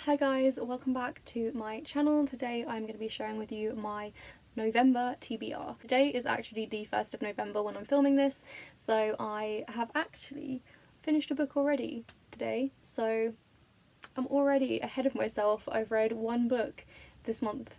Hi guys, welcome back to my channel. Today I'm going to be sharing with you my November TBR. Today is actually the 1st of November when I'm filming this, so I have actually finished a book already today, so I'm already ahead of myself. I've read one book this month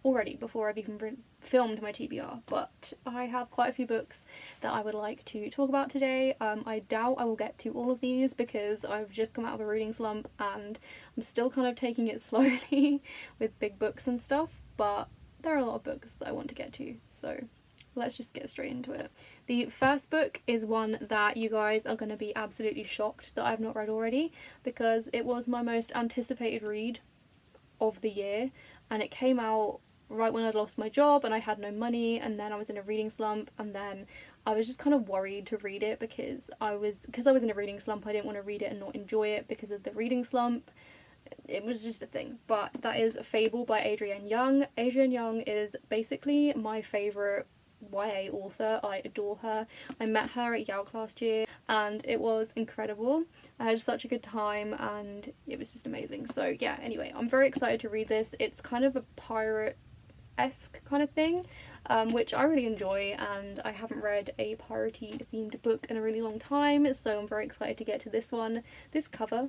already before I've even filmed my TBR, but I have quite a few books that I would like to talk about today. I doubt I will get to all of these because I've just come out of a reading slump and I'm still kind of taking it slowly with big books and stuff, but there are a lot of books that I want to get to, so let's just get straight into it. The first book is one that you guys are going to be absolutely shocked that I've not read already, because it was my most anticipated read of the year and it came out right when I'd lost my job and I had no money, and then I was in a reading slump, and then I was just kind of worried to read it because I was in a reading slump. I didn't want to read it and not enjoy it because of the reading slump. It was just a thing. But that is Fable by Adrienne Young. Adrienne Young is basically my favourite YA author. I adore her. I met her at YALC last year and it was incredible. I had such a good time and it was just amazing. So yeah, anyway, I'm very excited to read this. It's kind of a pirate-esque kind of thing, which I really enjoy, and I haven't read a piratey themed book in a really long time, so I'm very excited to get to this one. This cover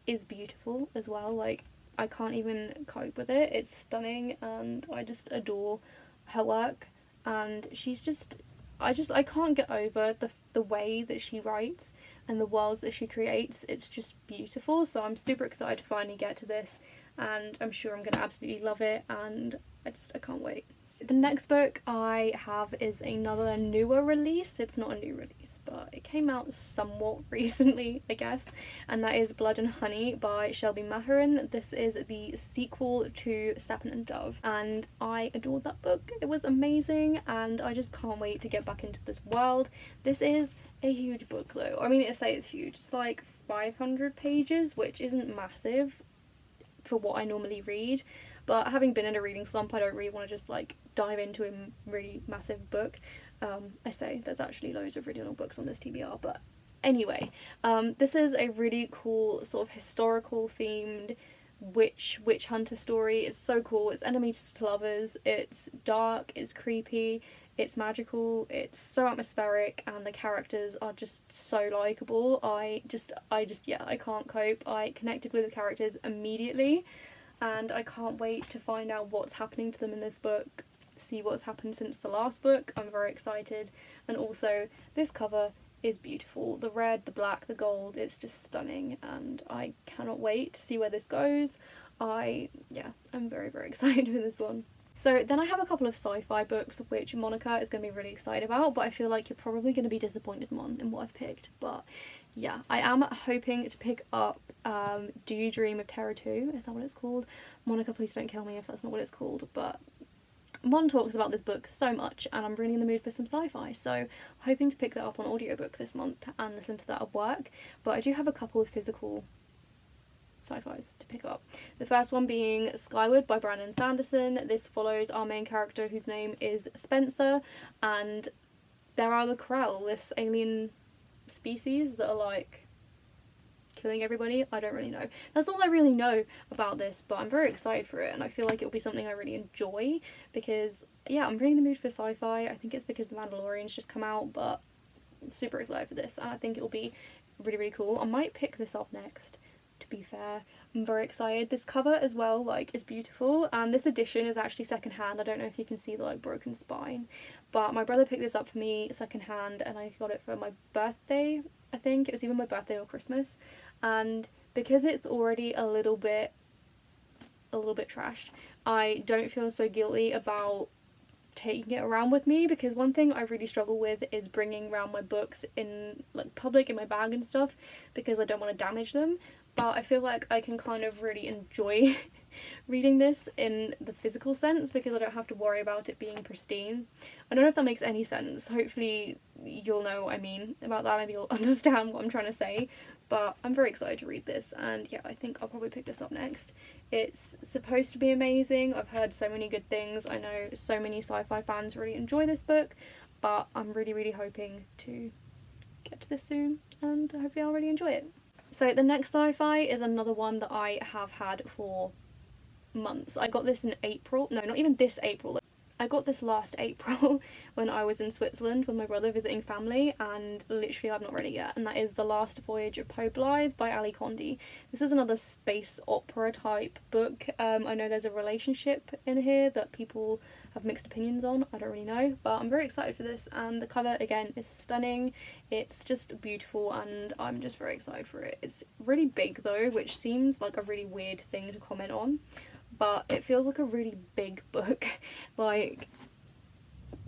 is beautiful as well, like I can't even cope with it. It's stunning and I just adore her work, and she's just I can't get over the way that she writes and the worlds that she creates. It's just beautiful, so I'm super excited to finally get to this, and I'm sure I'm going to absolutely love it, and I can't wait. The next book I have is another newer release. It's not a new release, but it came out somewhat recently, I guess, and that is Blood and Honey by Shelby Maherin. This is the sequel to Serpent and Dove, and I adored that book. It was amazing, and I just can't wait to get back into this world. This is a huge book though. I mean, I say it's huge. It's like 500 pages, which isn't massive for what I normally read. But having been in a reading slump, I don't really want to just like dive into a really massive book. I say there's actually loads of really long books on this TBR, but anyway, this is a really cool sort of historical themed witch hunter story. It's so cool. It's enemies to lovers. It's dark. It's creepy. It's magical. It's so atmospheric, and the characters are just so likable. I can't cope. I connected with the characters immediately. And I can't wait to find out what's happening to them in this book, see what's happened since the last book. I'm very excited. And also, this cover is beautiful. The red, the black, the gold, it's just stunning, and I cannot wait to see where this goes. I'm very, very excited for this one. So then I have a couple of sci-fi books which Monica is going to be really excited about, but I feel like you're probably going to be disappointed, Mon, in what I've picked. But yeah, I am hoping to pick up Do You Dream of Terror 2? Is that what it's called? Monica, please don't kill me if that's not what it's called, but Mon talks about this book so much and I'm really in the mood for some sci-fi, so hoping to pick that up on audiobook this month and listen to that at work. But I do have a couple of physical sci-fis to pick up. The first one being Skyward by Brandon Sanderson. This follows our main character, whose name is Spencer, and there are the Krell, this alien species that are like killing everybody. I don't really know. That's all I really know about this, but I'm very excited for it, and I feel like it'll be something I really enjoy because, yeah, I'm really in the mood for sci-fi. I think it's because The Mandalorian's just come out, but I'm super excited for this, and I think it'll be really, really cool. I might pick this up next, to be fair. I'm very excited. This cover as well, like, is beautiful, and this edition is actually secondhand. I don't know if you can see the like broken spine, but my brother picked this up for me secondhand and I got it for my birthday. I think it was either my birthday or Christmas, and because it's already a little bit trashed, I don't feel so guilty about taking it around with me, because one thing I really struggle with is bringing around my books in like public in my bag and stuff, because I don't want to damage them. But I feel like I can kind of really enjoy reading this in the physical sense because I don't have to worry about it being pristine. I don't know if that makes any sense. Hopefully you'll know what I mean about that. Maybe you'll understand what I'm trying to say. But I'm very excited to read this, and yeah, I think I'll probably pick this up next. It's supposed to be amazing. I've heard so many good things. I know so many sci-fi fans really enjoy this book, but I'm really, really hoping to get to this soon, and hopefully I'll really enjoy it. So the next sci-fi is another one that I have had for months. I got this in April. No, not even this April. I got this last April when I was in Switzerland with my brother visiting family, and literally I've not read it yet, and that is The Last Voyage of Poe Blythe by Ali Condé. This is another space opera type book. I know there's a relationship in here that people have mixed opinions on, I don't really know, but I'm very excited for this, and the cover again is stunning. It's just beautiful and I'm just very excited for it. It's really big though, which seems like a really weird thing to comment on, but it feels like a really big book. Like,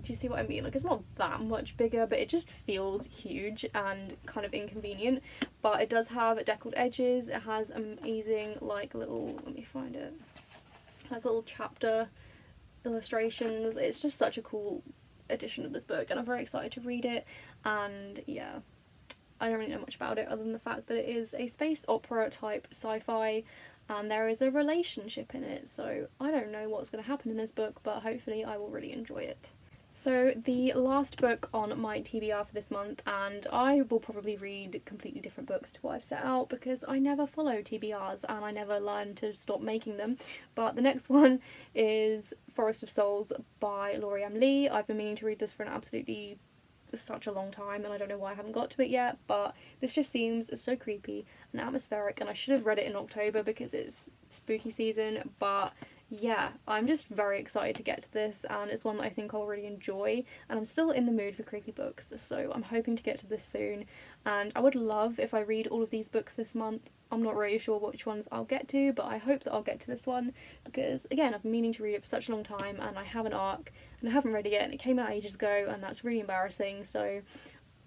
do you see what I mean? Like, it's not that much bigger, but it just feels huge and kind of inconvenient. But it does have deckled edges. It has amazing, like, little, let me find it, like little chapter illustrations. It's just such a cool edition of this book, and I'm very excited to read it. And yeah, I don't really know much about it other than the fact that it is a space opera type sci-fi, and there is a relationship in it, so I don't know what's going to happen in this book, but hopefully I will really enjoy it. So the last book on my TBR for this month, and I will probably read completely different books to what I've set out because I never follow TBRs and I never learn to stop making them, but the next one is Forest of Souls by Laurie M. Lee. I've been meaning to read this for an absolutely such a long time, and I don't know why I haven't got to it yet, but this just seems so creepy and atmospheric, and I should have read it in October because it's spooky season. But yeah, I'm just very excited to get to this, and it's one that I think I'll really enjoy, and I'm still in the mood for creepy books, so I'm hoping to get to this soon. And I would love if I read all of these books this month. I'm not really sure which ones I'll get to, but I hope that I'll get to this one because, again, I've been meaning to read it for such a long time, and I have an ARC and I haven't read it yet, and it came out ages ago, and that's really embarrassing, so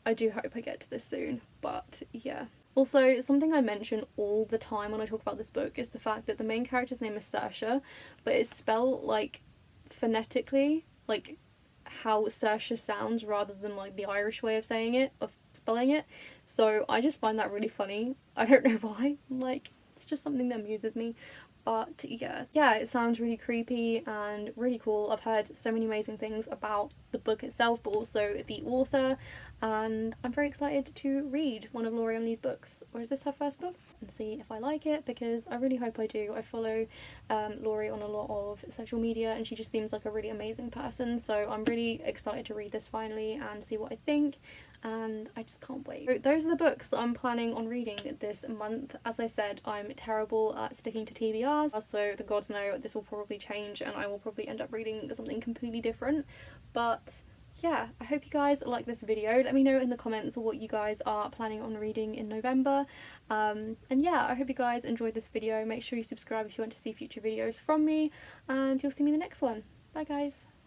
I do hope I get to this soon. But yeah. Also, something I mention all the time when I talk about this book is the fact that the main character's name is Saoirse, but it's spelled like phonetically, like how Saoirse sounds rather than like the Irish way of saying it, of spelling it. So I just find that really funny. I don't know why, like, it's just something that amuses me. But yeah, it sounds really creepy and really cool. I've heard so many amazing things about the book itself, but also the author, and I'm very excited to read one of Laurie M. Lee's books, or is this her first book, and see if I like it, because I really hope I do. I follow Laurie on a lot of social media, and she just seems like a really amazing person, so I'm really excited to read this finally and see what I think, and I just can't wait. So those are the books that I'm planning on reading this month. As I said, I'm terrible at sticking to TBRs, so the gods know this will probably change and I will probably end up reading something completely different. But yeah, I hope you guys like this video. Let me know in the comments what you guys are planning on reading in November. And yeah, I hope you guys enjoyed this video. Make sure you subscribe if you want to see future videos from me, and you'll see me in the next one. Bye guys.